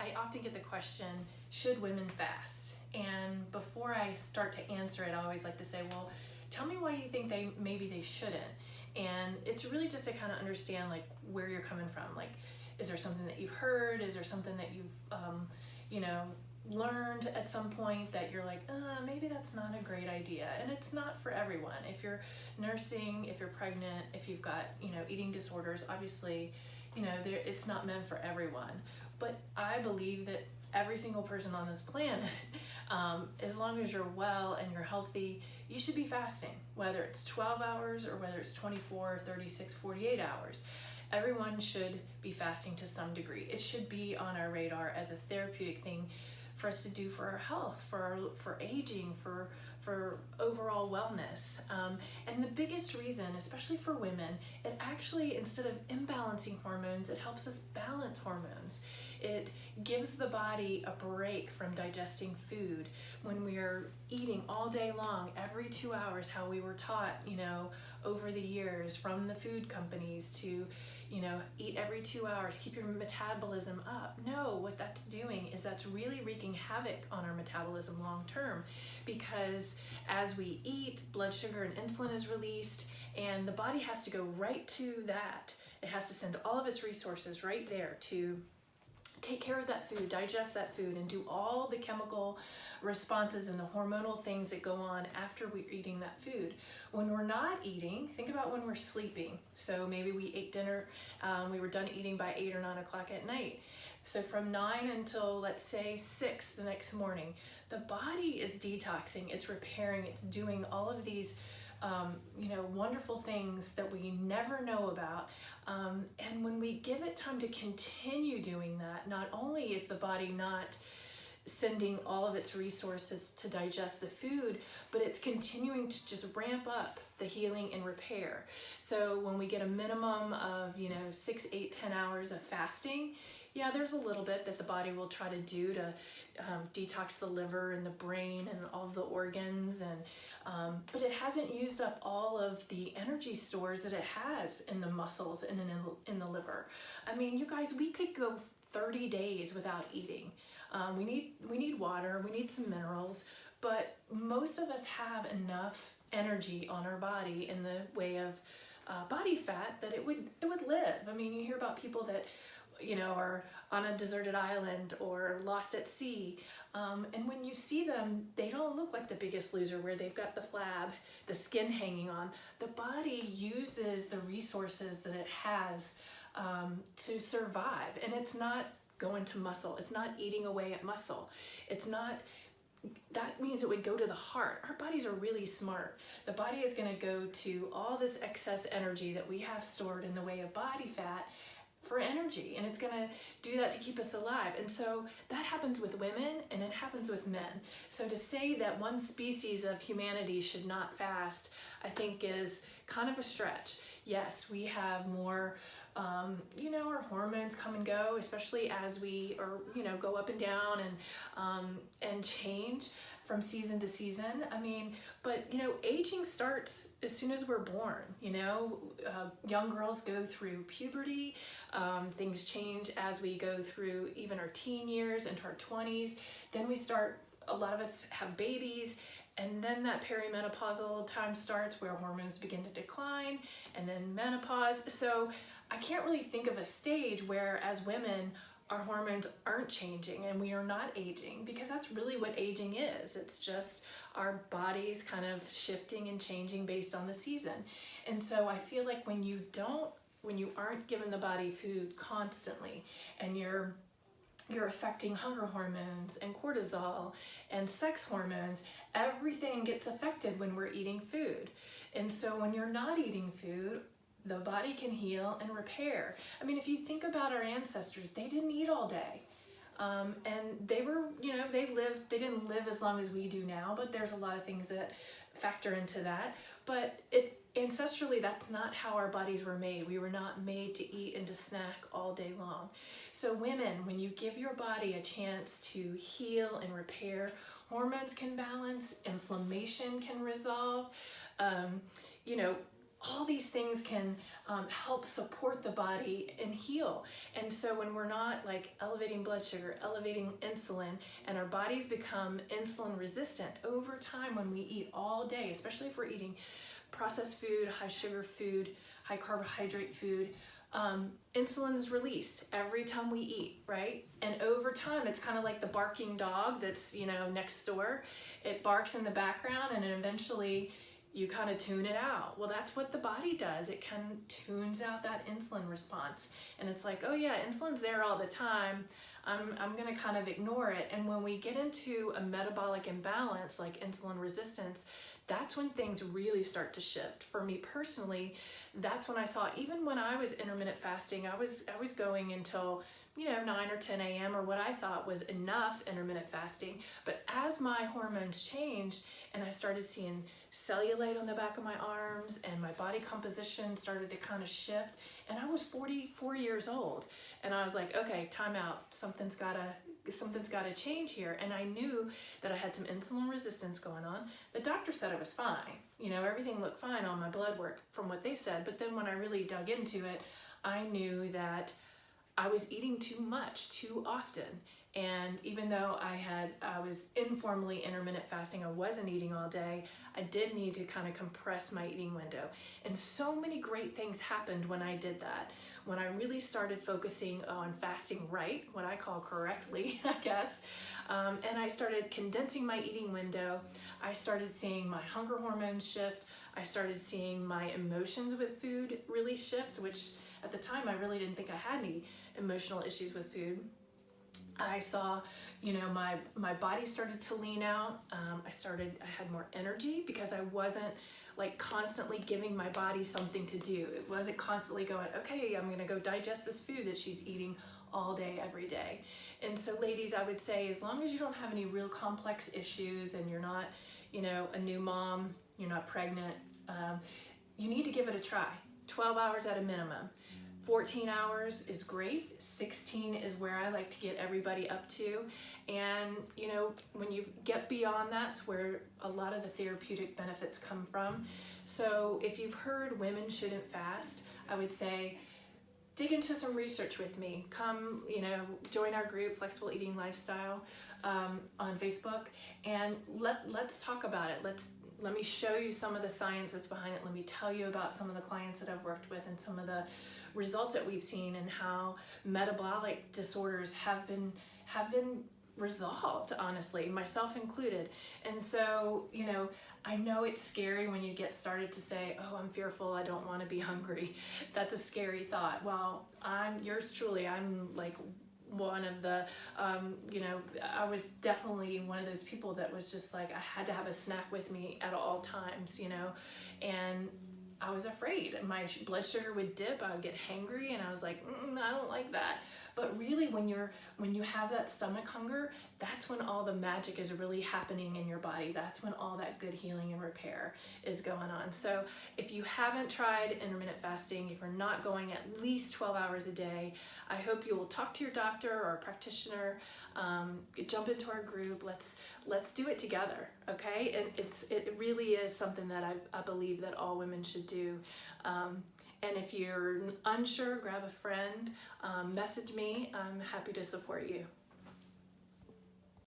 I often get the question, should women fast? And before I start to answer it, I always like to say, well, tell me why you think maybe they shouldn't. And it's really just to kind of understand like where you're coming from. Like, is there something that you've heard? Is there something that you've, learned at some point that you're like, maybe that's not a great idea? And it's not for everyone. If you're nursing, if you're pregnant, if you've got, eating disorders, obviously, it's not meant for everyone. But I believe that every single person on this planet, as long as you're well and you're healthy, you should be fasting, whether it's 12 hours or whether it's 24, 36, 48 hours. Everyone should be fasting to some degree. It should be on our radar as a therapeutic thing for us to do for our health, for aging, for overall wellness. And the biggest reason, especially for women, it actually, instead of imbalancing hormones, it helps us balance hormones. It gives the body a break from digesting food. When we are eating all day long, every 2 hours, how we were taught, over the years from the food companies to, eat every 2 hours, keep your metabolism up. No, what that's doing is that's really wreaking havoc on our metabolism long term, because as we eat, blood sugar and insulin is released, and the body has to go right to that. It has to send all of its resources right there to take care of that food, digest that food, and do all the chemical responses and the hormonal things that go on after we're eating that food. When we're not eating, think about when we're sleeping. So maybe we ate dinner, we were done eating by 8 or 9 o'clock at night. So from 9 until, let's say, 6 the next morning, the body is detoxing, it's repairing, it's doing all of these wonderful things that we never know about. And when we give it time to continue doing that, not only is the body not sending all of its resources to digest the food, but it's continuing to just ramp up the healing and repair. So when we get a minimum of 6, 8, 10 hours of fasting, yeah, there's a little bit that the body will try to do to detox the liver and the brain and all the organs, and but it hasn't used up all of the energy stores that it has in the muscles and in the liver. I mean, you guys, we could go 30 days without eating. We need water, we need some minerals, but most of us have enough energy on our body in the way of body fat that it would live. I mean, you hear about people that are on a deserted island or lost at sea. And when you see them, they don't look like the Biggest Loser where they've got the flab, the skin hanging on. The body uses the resources that it has to survive. And it's not going to muscle. It's not eating away at muscle. It's not, that means it would go to the heart. Our bodies are really smart. The body is going to go to all this excess energy that we have stored in the way of body fat for energy, and it's going to do that to keep us alive. And so that happens with women and it happens with men. So to say that one species of humanity should not fast, I think is kind of a stretch. Yes, we have more our hormones come and go, especially as we go up and down and change from season to season. I mean, but aging starts as soon as we're born. Young girls go through puberty. Things change as we go through even our teen years into our 20s. Then a lot of us have babies, and then that perimenopausal time starts where hormones begin to decline, and then menopause. So I can't really think of a stage where, as women, our hormones aren't changing and we are not aging, because that's really what aging is. It's just our bodies kind of shifting and changing based on the season. And so I feel like when you aren't giving the body food constantly, and you're affecting hunger hormones and cortisol and sex hormones, everything gets affected when we're eating food. And so when you're not eating food, the body can heal and repair. I mean, if you think about our ancestors, they didn't eat all day. And they were, they didn't live as long as we do now, but there's a lot of things that factor into that. But ancestrally, that's not how our bodies were made. We were not made to eat and to snack all day long. So women, when you give your body a chance to heal and repair, hormones can balance, inflammation can resolve, all these things can help support the body and heal. And so when we're not like elevating blood sugar, elevating insulin, and our bodies become insulin resistant over time when we eat all day, especially if we're eating processed food, high sugar food, high carbohydrate food, insulin is released every time we eat, right? And over time, it's kind of like the barking dog that's, next door. It barks in the background, and then eventually you kind of tune it out. Well, that's what the body does. It kind of tunes out that insulin response. And it's like, oh yeah, insulin's there all the time. I'm gonna kind of ignore it. And when we get into a metabolic imbalance, like insulin resistance, that's when things really start to shift. For me personally, that's when I saw, even when I was intermittent fasting, I was going until 9 or 10 a.m. or what I thought was enough intermittent fasting. But as my hormones changed and I started seeing cellulite on the back of my arms and my body composition started to kind of shift, and I was 44 years old, and I was like, okay, time out. Something's gotta change here. And I knew that I had some insulin resistance going on. The doctor said it was fine. Everything looked fine on my blood work from what they said. But then when I really dug into it, I knew that I was eating too much, too often. And even though I was informally intermittent fasting, I wasn't eating all day, I did need to kind of compress my eating window. And so many great things happened when I did that. When I really started focusing on fasting right, what I call correctly, I guess, and I started condensing my eating window, I started seeing my hunger hormones shift, I started seeing my emotions with food really shift, which at the time I really didn't think I had any emotional issues with food. I saw, my body started to lean out. I had more energy because I wasn't like constantly giving my body something to do. It wasn't constantly going, okay, I'm gonna go digest this food that she's eating all day, every day. And so ladies, I would say, as long as you don't have any real complex issues and you're not, a new mom, you're not pregnant, you need to give it a try. 12 hours at a minimum. 14 hours is great. 16 is where I like to get everybody up to. And, when you get beyond that's where a lot of the therapeutic benefits come from. So if you've heard women shouldn't fast, I would say, dig into some research with me. Come, join our group, Flexible Eating Lifestyle, on Facebook, and let's talk about it. Let me show you some of the science that's behind it. Let me tell you about some of the clients that I've worked with and some of the results that we've seen and how metabolic disorders have been resolved, honestly, myself included. And so, I know it's scary when you get started to say, oh, I'm fearful, I don't want to be hungry. That's a scary thought. Well, yours truly, I'm like one of the, I was definitely one of those people that was just like, I had to have a snack with me at all times, and I was afraid. My blood sugar would dip, I would get hangry, and I was like, I don't like that. But really, when you have that stomach hunger, that's when all the magic is really happening in your body. That's when all that good healing and repair is going on. So if you haven't tried intermittent fasting, if you're not going at least 12 hours a day, I hope you will talk to your doctor or a practitioner, jump into our group. Let's do it together, okay? And it really is something that I believe that all women should do. And if you're unsure, grab a friend, message me. I'm happy to support you.